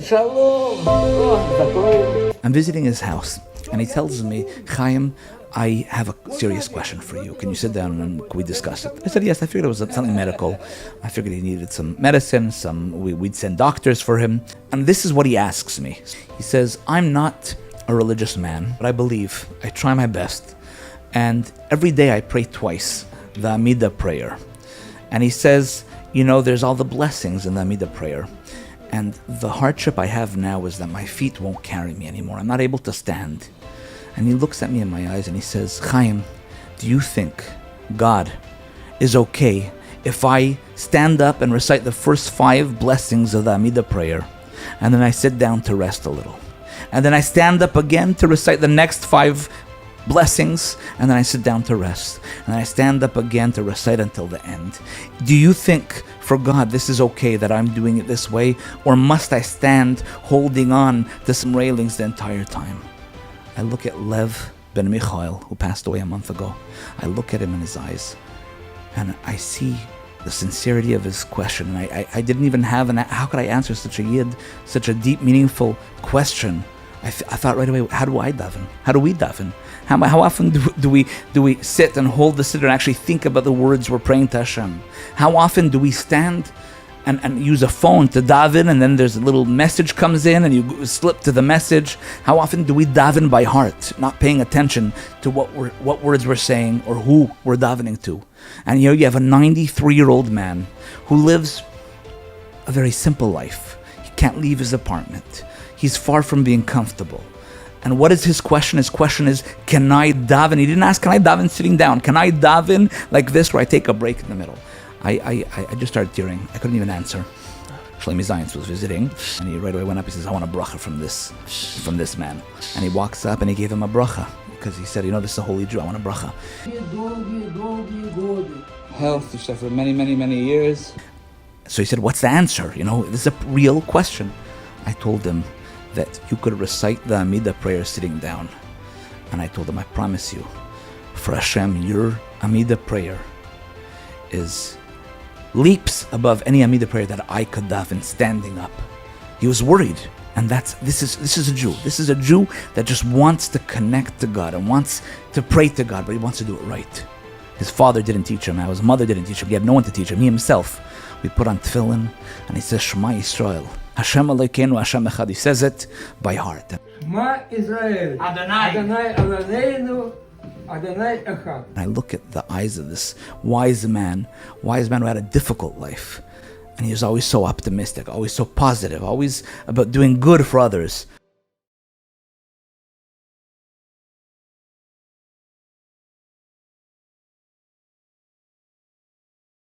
Shalom. I'm visiting his house, and he tells me, Chaim, I have a serious question for you. Can you sit down and can we discuss it? I said, yes. I figured it was something medical. I figured he needed some medicine, we'd send doctors for him. And this is what he asks me. He says, I'm not a religious man, but I believe, I try my best. And every day I pray twice, the Amidah prayer. And he says, you know, there's all the blessings in the Amidah prayer. And the hardship I have now is that my feet won't carry me anymore. I'm not able to stand. And he looks at me in my eyes and he says, Chaim, do you think God is okay if I stand up and recite the first 5 blessings of the Amidah prayer, and then I sit down to rest a little? And then I stand up again to recite the next 5 blessings, and then I sit down to rest. And I stand up again to recite until the end. Do you think for God this is okay that I'm doing it this way? Or must I stand holding on to some railings the entire time? I look at Lev Ben Michael, who passed away a month ago. I look at him in his eyes, and I see the sincerity of his question. And I didn't even have how could I answer such a yid, such a deep, meaningful question? I thought right away, how do I daven? How do we daven? How often do we sit and hold the siddur and actually think about the words we're praying to Hashem? How often do we stand and use a phone to daven, and then there's a little message comes in and you slip to the message? How often do we daven by heart, not paying attention to what words we're saying or who we're davening to? And you have a 93-year-old man who lives a very simple life. He can't leave his apartment. He's far from being comfortable. And what is his question? His question is, can I daven? He didn't ask, can I daven sitting down? Can I daven like this, where I take a break in the middle? I just started tearing. I couldn't even answer. Shlomi Zayins was visiting, and he right away went up. He says, I want a bracha from this man. And he walks up and he gave him a bracha, because he said, you know, this is a holy Jew. I want a bracha. Health, you said, for many, many, many years. So he said, what's the answer? You know, this is a real question. I told him that you could recite the Amidah prayer sitting down. And I told him, I promise you, for Hashem, your Amidah prayer leaps above any Amidah prayer that I could daven standing up. He was worried. And this is a Jew. This is a Jew that just wants to connect to God and wants to pray to God, but he wants to do it right. His father didn't teach him. His mother didn't teach him. He had no one to teach him. He himself. We put on tefillin, and he says, Shema Yisrael. Hashem Elokeinu, Hashem Echad. He says it by heart. Shema Israel. Adonai Elokeinu, Adonai Echad. And I look at the eyes of this wise man who had a difficult life. And he was always so optimistic, always so positive, always about doing good for others.